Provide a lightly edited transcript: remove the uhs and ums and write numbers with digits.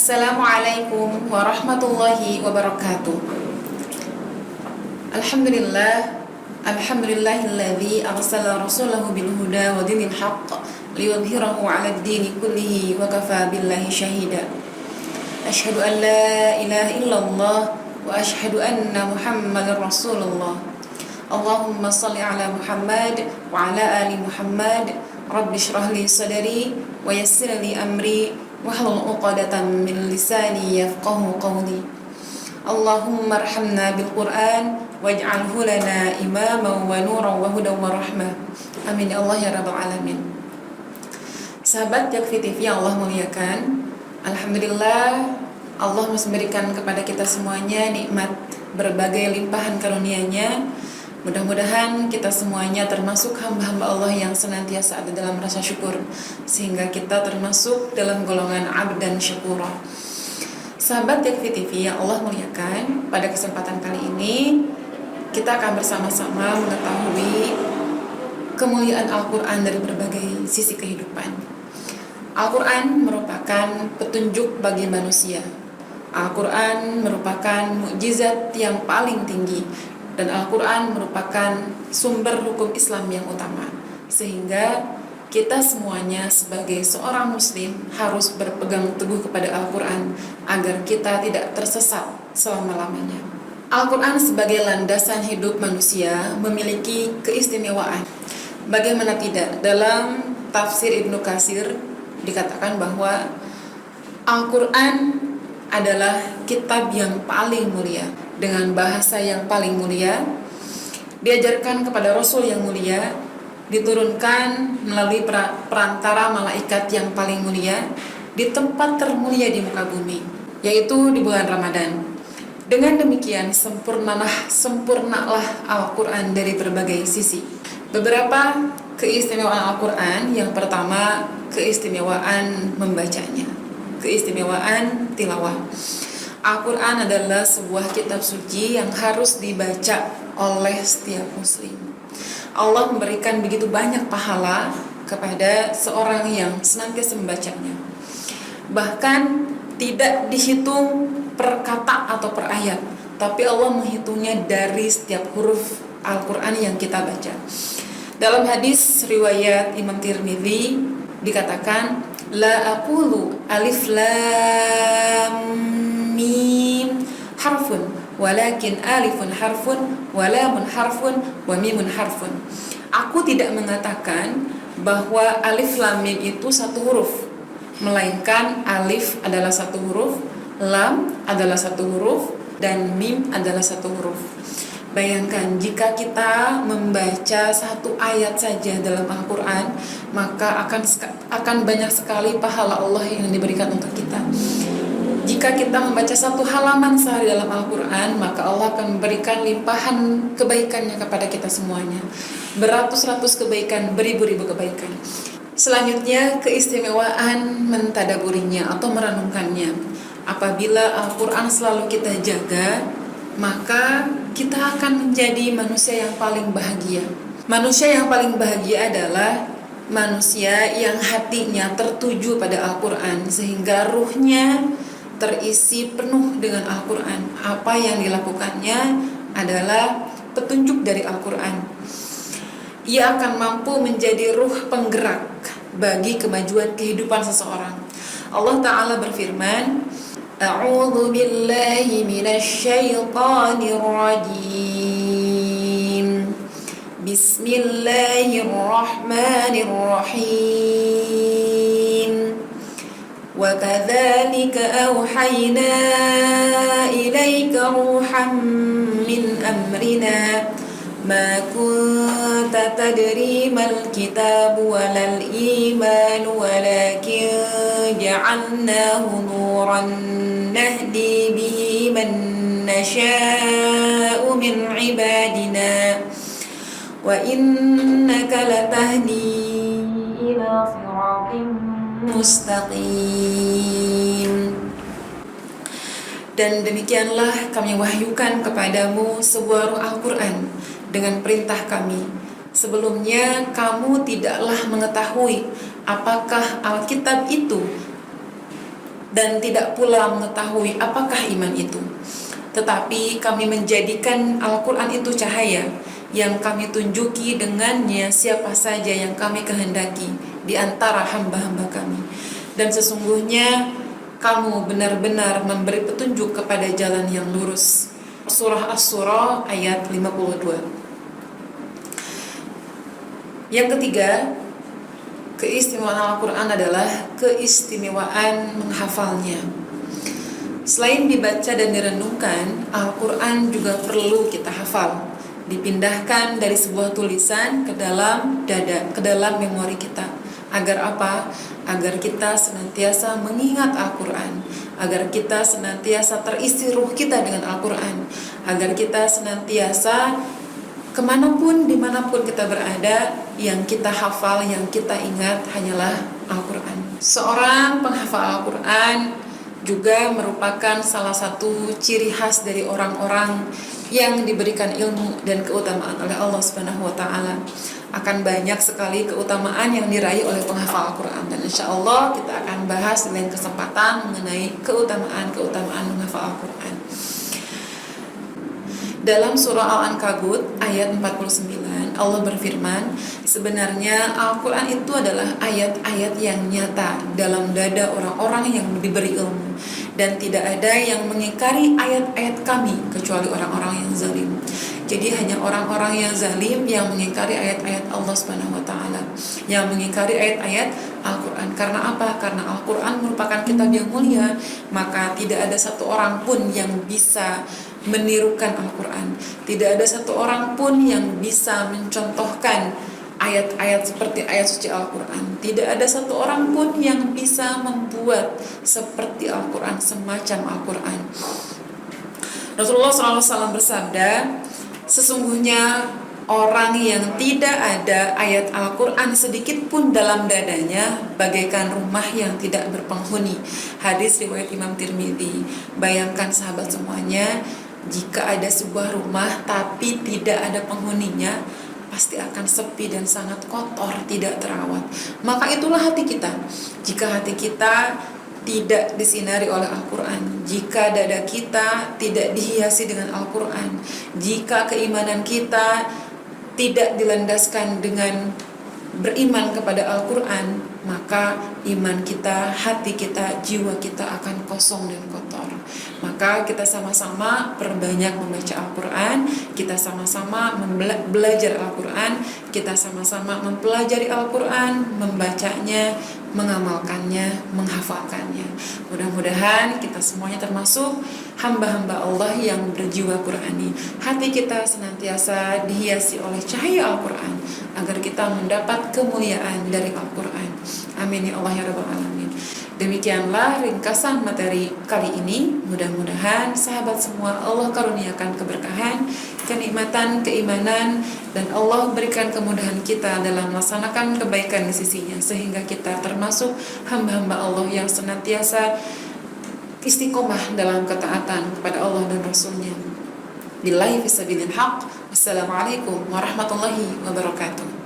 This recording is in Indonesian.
Assalamualaikum warahmatullahi wabarakatuh. Alhamdulillah, alhamdulillahilladzi arsala rasulahu bil huda wa dinil haqq liyudhhirahu 'alad dini kullihi wa kafa billahi shahida. Asyhadu an la ilaha illallah wa asyhadu anna Muhammadar Rasulullah. Allahumma shalli ala Muhammad wa ala ali Muhammad. Rabbi shrah li sadri wa yassir li amri wahlul 'uqdatam min lisani yafqahu qawli. Allahumma arhamna bil Qur'an waj'alhu lana imaman wa nuran wa hudan wa rahmah. Amin ya Allah ya rabbal alamin. Sahabat Yakfi TV yang Allah muliakan, alhamdulillah Allah masih memberikan kepada kita semuanya nikmat berbagai limpahan karunia-Nya. Mudah-mudahan kita semuanya termasuk hamba-hamba Allah yang senantiasa ada dalam rasa syukur, sehingga kita termasuk dalam golongan abdan syakura. Sahabat Yakfi TV yang Allah muliakan, pada kesempatan kali ini kita akan bersama-sama mengetahui kemuliaan Al-Quran dari berbagai sisi kehidupan. Al-Quran merupakan petunjuk bagi manusia. Al-Quran merupakan mukjizat yang paling tinggi, dan Al-Quran merupakan sumber hukum Islam yang utama. Sehingga kita semuanya sebagai seorang muslim harus berpegang teguh kepada Al-Quran agar kita tidak tersesat selama-lamanya. Al-Quran sebagai landasan hidup manusia memiliki keistimewaan. Bagaimana tidak, dalam tafsir Ibnu Katsir dikatakan bahwa Al-Quran adalah kitab yang paling mulia, dengan bahasa yang paling mulia, diajarkan kepada Rasul yang mulia, diturunkan melalui perantara malaikat yang paling mulia di tempat termulia di muka bumi, yaitu di bulan Ramadan. Dengan demikian sempurnalah Al-Quran dari berbagai sisi. Beberapa keistimewaan Al-Quran: yang pertama, keistimewaan membacanya, keistimewaan tilawah. Al-Quran adalah sebuah kitab suci yang harus dibaca oleh setiap muslim. Allah memberikan begitu banyak pahala kepada seorang yang senantiasa membacanya. Bahkan tidak dihitung per kata atau per ayat, tapi Allah menghitungnya dari setiap huruf Al-Quran yang kita baca. Dalam hadis riwayat Imam Tirmidzi dikatakan, la aqulu alif lam mim harfun walakin alifun harfun wa lamun harfun wa mimun harfun. Aku tidak mengatakan bahwa alif lam mim itu satu huruf, melainkan alif adalah satu huruf, lam adalah satu huruf, dan mim adalah satu huruf. Bayangkan jika kita membaca satu ayat saja dalam Al-Quran, maka akan banyak sekali pahala Allah yang diberikan untuk kita. Jika kita membaca satu halaman sehari dalam Al-Quran, maka Allah akan memberikan limpahan kebaikannya kepada kita semuanya. Beratus-ratus kebaikan, beribu-ribu kebaikan. Selanjutnya, keistimewaan mentadaburinya atau merenungkannya. Apabila Al-Quran selalu kita jaga, maka kita akan menjadi manusia yang paling bahagia. Manusia yang paling bahagia adalah manusia yang hatinya tertuju pada Al-Quran, sehingga ruhnya terisi penuh dengan Al-Quran. Apa yang dilakukannya adalah petunjuk dari Al-Quran. Ia akan mampu menjadi ruh penggerak bagi kemajuan kehidupan seseorang. Allah Ta'ala berfirman, A'udzu billahi minasy syaithanir rajim. Bismillahirrahmanirrahim. Wa kadzalika auhayna ilaika ruhan min amrina ma kunta tadri mal kitabu walal iman walakin ja'alnahu nuran nahdi bihi man nasha'u min ibadina wa innaka latahdi ila siratin mustaqim. Dan demikianlah kami wahyukan kepadamu sebuah ruh Al-Quran dengan perintah kami. Sebelumnya kamu tidaklah mengetahui apakah Alkitab itu dan tidak pula mengetahui apakah iman itu. Tetapi kami menjadikan Al-Quran itu cahaya yang kami tunjuki dengannya siapa saja yang kami kehendaki di antara hamba-hamba kami. Dan sesungguhnya kamu benar-benar memberi petunjuk kepada jalan yang lurus. Surah Asy-Syura ayat 52. Yang ketiga, keistimewaan Al-Quran adalah keistimewaan menghafalnya. Selain dibaca dan direnungkan, Al-Quran juga perlu kita hafal. Dipindahkan dari sebuah tulisan ke dalam dada, ke dalam memori kita. Agar apa? Agar kita senantiasa mengingat Al-Quran, agar kita senantiasa terisi ruh kita dengan Al-Quran, agar kita senantiasa kemanapun, dimanapun kita berada, yang kita hafal, yang kita ingat hanyalah Al-Quran. Seorang penghafal Al-Quran juga merupakan salah satu ciri khas dari orang-orang yang diberikan ilmu dan keutamaan oleh Allah Subhanahu wa Ta'ala. Akan banyak sekali keutamaan yang diraih oleh penghafal Al-Quran, dan insya Allah kita akan bahas di lain kesempatan mengenai keutamaan menghafal Al-Quran. Dalam surah Al-Ankabut ayat 49, Allah berfirman, sebenarnya Al-Quran itu adalah ayat-ayat yang nyata dalam dada orang-orang yang diberi ilmu, dan tidak ada yang mengingkari ayat-ayat kami kecuali orang-orang yang zalim. Jadi hanya orang-orang yang zalim yang mengingkari ayat-ayat Allah Subhanahu wa Ta'ala, yang mengingkari ayat-ayat Al-Quran. Karena apa? Karena Al-Quran merupakan kitab yang mulia, maka tidak ada satu orang pun yang bisa menirukan Al-Quran. Tidak ada satu orang pun yang bisa mencontohkan ayat-ayat seperti ayat suci Al-Quran. Tidak ada satu orang pun yang bisa membuat seperti Al-Quran, semacam Al-Quran. Rasulullah SAW bersabda, sesungguhnya orang yang tidak ada ayat Al-Quran sedikit pun dalam dadanya bagaikan rumah yang tidak berpenghuni. Hadis riwayat Imam Tirmidzi. Bayangkan sahabat semuanya, jika ada sebuah rumah tapi tidak ada penghuninya, pasti akan sepi dan sangat kotor, tidak terawat. Maka itulah hati kita. Jika hati kita tidak disinari oleh Al-Quran, jika dada kita tidak dihiasi dengan Al-Quran, jika keimanan kita tidak dilandaskan dengan beriman kepada Al-Quran, maka iman kita, hati kita, jiwa kita akan kosong dan kotor. Maka kita sama-sama perbanyak membaca Al-Quran, kita sama-sama belajar Al-Quran, kita sama-sama mempelajari Al-Quran, membacanya, mengamalkannya, menghafalkannya. Mudah-mudahan kita semuanya termasuk hamba-hamba Allah yang berjiwa Qurani. Hati kita senantiasa dihiasi oleh cahaya Al-Quran, agar kita mendapat kemuliaan dari Al-Quran. Amin ya Allah ya Rabbal Alamin. Demikianlah ringkasan materi kali ini. Mudah-mudahan sahabat semua Allah karuniakan keberkahan, kenikmatan, keimanan, dan Allah berikan kemudahan kita dalam melaksanakan kebaikan di sisinya, sehingga kita termasuk hamba-hamba Allah yang senantiasa istiqomah dalam ketaatan kepada Allah dan Rasulnya. Billahi fisabilil haq. Wassalamualaikum warahmatullahi wabarakatuh.